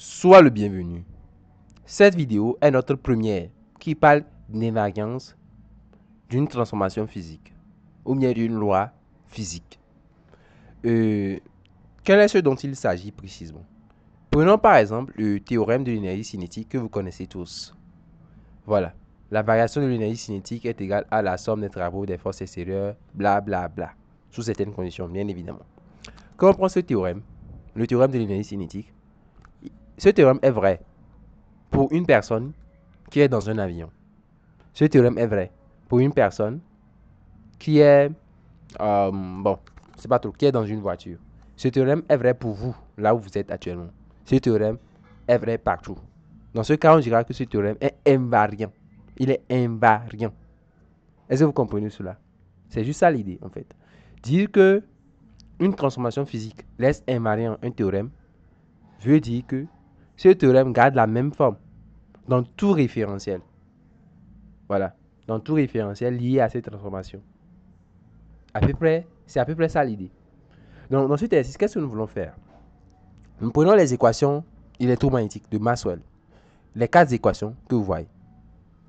Sois le bienvenu. Cette vidéo est notre première qui parle d'invariance d'une transformation physique ou bien d'une loi physique. Quel est ce dont il s'agit précisément? Prenons par exemple le théorème de l'énergie cinétique que vous connaissez tous. Voilà. La variation de l'énergie cinétique est égale à la somme des travaux des forces extérieures, blablabla, bla, bla, sous certaines conditions, bien évidemment. Quand on prend ce théorème, le théorème de l'énergie cinétique, ce théorème est vrai pour une personne qui est dans un avion. Ce théorème est vrai pour une personne qui est, c'est pas trop, qui est dans une voiture. Ce théorème est vrai pour vous, là où vous êtes actuellement. Ce théorème est vrai partout. Dans ce cas, on dira que ce théorème est invariant. Il est invariant. Est-ce que vous comprenez cela? C'est juste ça l'idée, en fait. Dire que une transformation physique laisse invariant un théorème veut dire que ce théorème garde la même forme dans tout référentiel. Voilà. Dans tout référentiel lié à cette transformation. C'est à peu près ça l'idée. Donc, dans cet exercice, qu'est-ce que nous voulons faire? Nous prenons les équations électromagnétiques de Maxwell. Les 4 équations que vous voyez.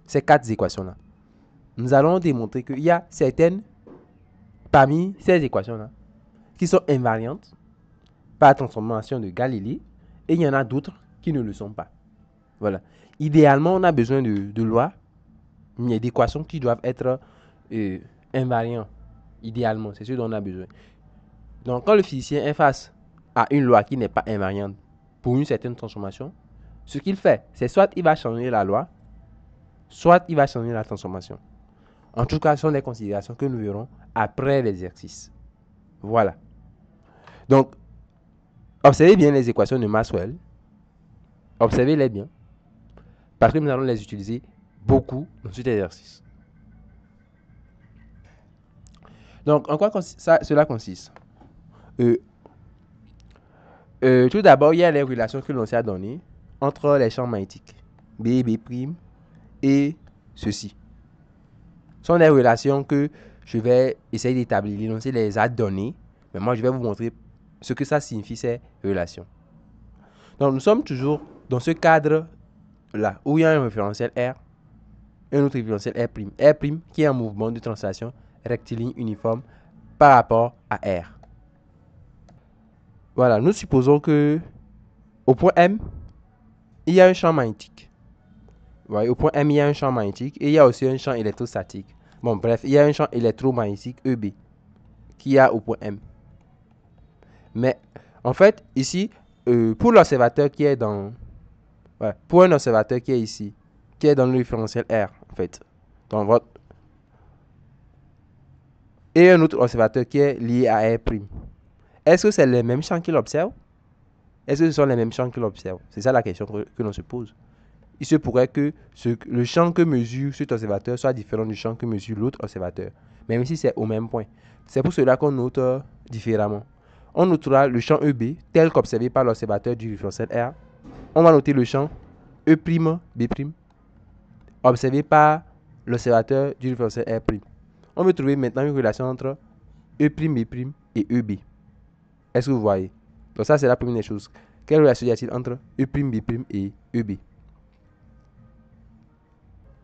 Ces 4 équations-là. Nous allons démontrer qu'il y a certaines, parmi ces équations-là, qui sont invariantes par transformation de Galilée, et il y en a d'autres qui ne le sont pas. Voilà. Idéalement, on a besoin de lois, mais d'équations qui doivent être invariantes. Idéalement, c'est ce dont on a besoin. Donc, quand le physicien est face à une loi qui n'est pas invariante pour une certaine transformation, ce qu'il fait, c'est soit il va changer la loi, soit il va changer la transformation. En tout cas, ce sont des considérations que nous verrons après l'exercice. Voilà. Donc, observez bien les équations de Maxwell. Observez-les bien. Parce que nous allons les utiliser beaucoup dans cet exercice. Donc, en quoi cela consiste? Tout d'abord, il y a les relations que l'on s'est données entre les champs magnétiques B, B' et ceci. Ce sont des relations que je vais essayer d'établir. L'énoncé les a données, mais moi je vais vous montrer ce que ça signifie ces relations. Donc nous sommes toujours dans ce cadre-là où il y a un référentiel R, un autre référentiel R'. R' qui est un mouvement de translation rectiligne uniforme par rapport à R. Voilà, nous supposons que au point M, il y a un champ magnétique. Ouais, au point M, il y a un champ magnétique et il y a aussi un champ électrostatique. Bon, bref, il y a un champ électromagnétique EB qui a au point M. Mais en fait, ici, pour l'observateur qui est dans... Ouais, pour un observateur qui est ici, qui est dans le référentiel R, en fait, dans votre... Et un autre observateur qui est lié à R'. Est-ce que c'est les mêmes champs qu'il observe? Est-ce que ce sont les mêmes champs qu'il observe? C'est ça la question que l'on se pose. Il se pourrait que le champ que mesure cet observateur soit différent du champ que mesure l'autre observateur, même si c'est au même point. C'est pour cela qu'on note différemment. On notera le champ EB tel qu'observé par l'observateur du référentiel R. On va noter le champ E', B', observé par l'observateur du référentiel R'. On veut trouver maintenant une relation entre E', B' et EB. Est-ce que vous voyez? Donc ça, c'est la première chose. Quelle relation y a-t-il entre E', B' et EB?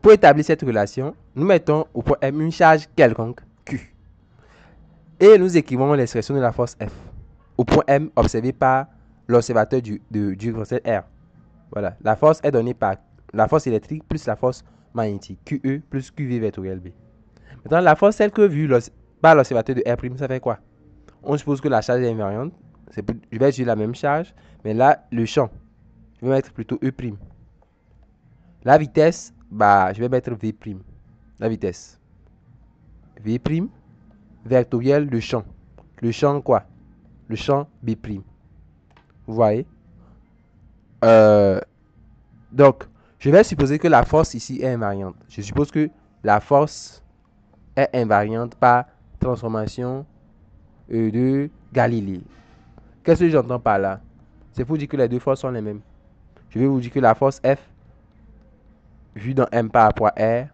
Pour établir cette relation, nous mettons au point M une charge quelconque, Q. Et nous écrivons l'expression de la force F au point M observé par l'observateur du référentiel R. Voilà, la force est donnée par la force électrique plus la force magnétique, QE plus QV vectoriel B. Maintenant, la force celle que vue par l'observateur de R', ça fait quoi? On suppose que la charge est invariante. Je vais utiliser la même charge, mais là, le champ, je vais mettre plutôt E'. La vitesse, je vais mettre V'. La vitesse. V', vectoriel, le champ. Le champ quoi? Le champ B'. Vous voyez? Donc, je vais supposer que la force ici est invariante. Je suppose que la force est invariante par transformation de Galilée. Qu'est-ce que j'entends par là? C'est pour dire que les deux forces sont les mêmes. Je vais vous dire que la force F, vue dans M par rapport à R,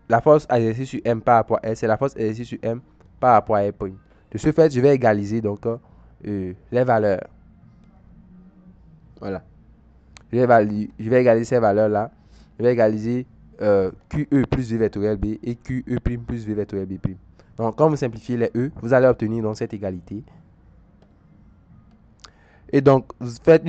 la force exercée sur M par rapport à R, c'est la force exercée sur M par rapport à R'. De ce fait, je vais égaliser donc les valeurs. Voilà. Je vais égaliser ces valeurs-là. Je vais égaliser QE plus V vectoriel B et QE' plus V vectoriel B'. Donc, quand vous simplifiez les E, vous allez obtenir donc cette égalité. Et donc, vous faites une